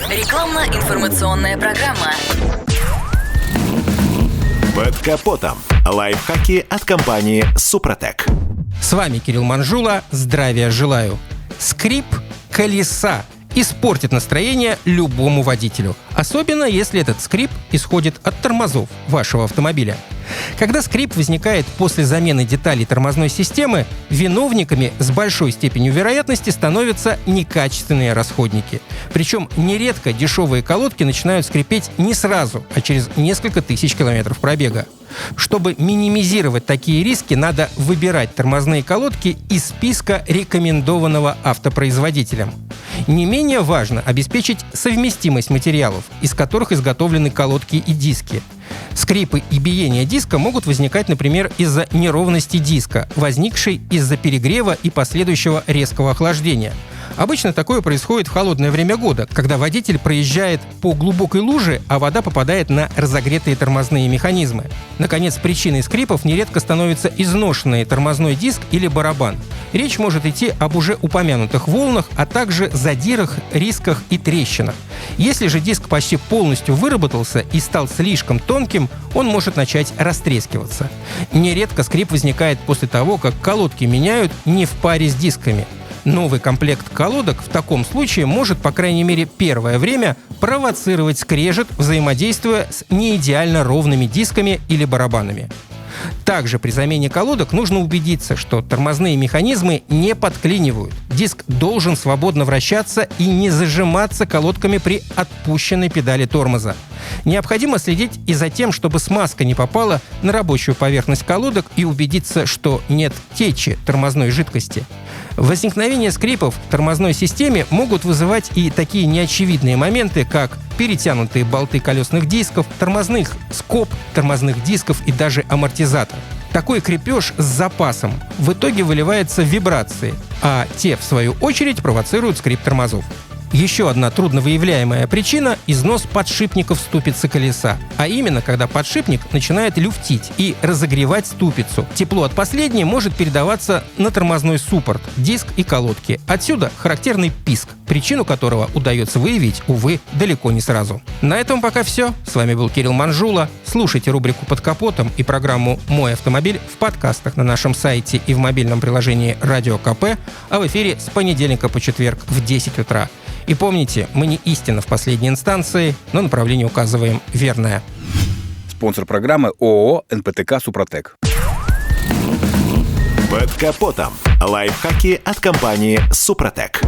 Рекламно-информационная программа. Под капотом. Лайфхаки от компании «Супротек». С вами Кирилл Манжула. Здравия желаю. Скрип колеса испортит настроение любому водителю. Особенно, если этот скрип исходит от тормозов вашего автомобиля. Когда скрип возникает после замены деталей тормозной системы, виновниками с большой степенью вероятности становятся некачественные расходники. Причем нередко дешевые колодки начинают скрипеть не сразу, а через несколько тысяч километров пробега. Чтобы минимизировать такие риски, надо выбирать тормозные колодки из списка рекомендованного автопроизводителем. Не менее важно обеспечить совместимость материалов, из которых изготовлены колодки и диски. Скрипы и биение диска могут возникать, например, из-за неровности диска, возникшей из-за перегрева и последующего резкого охлаждения. Обычно такое происходит в холодное время года, когда водитель проезжает по глубокой луже, а вода попадает на разогретые тормозные механизмы. Наконец, причиной скрипов нередко становится изношенный тормозной диск или барабан. Речь может идти об уже упомянутых волнах, а также задирах, рисках и трещинах. Если же диск почти полностью выработался и стал слишком тонким, он может начать растрескиваться. Нередко скрип возникает после того, как колодки меняют не в паре с дисками. Новый комплект колодок в таком случае может, по крайней мере, первое время провоцировать скрежет, взаимодействуя с неидеально ровными дисками или барабанами. Также при замене колодок нужно убедиться, что тормозные механизмы не подклинивают. Диск должен свободно вращаться и не зажиматься колодками при отпущенной педали тормоза. Необходимо следить и за тем, чтобы смазка не попала на рабочую поверхность колодок, и убедиться, что нет течи тормозной жидкости. Возникновение скрипов в тормозной системе могут вызывать и такие неочевидные моменты, как перетянутые болты колесных дисков, тормозных скоб, тормозных дисков и даже амортизатор. Такой крепеж с запасом в итоге выливается в вибрации, а те, в свою очередь, провоцируют скрип тормозов. Еще одна трудновыявляемая причина – износ подшипников ступицы колеса. А именно, когда подшипник начинает люфтить и разогревать ступицу. Тепло от последней может передаваться на тормозной суппорт, диск и колодки. Отсюда характерный писк, причину которого удается выявить, увы, далеко не сразу. На этом пока все. С вами был Кирилл Манжула. Слушайте рубрику «Под капотом» и программу «Мой автомобиль» в подкастах на нашем сайте и в мобильном приложении «Радио КП», а в эфире с понедельника по четверг в 10 утра. И помните, мы не истина в последней инстанции, но направление указываем верное. Спонсор программы ООО «НПТК Супротек». Под капотом. Лайфхаки от компании «Супротек».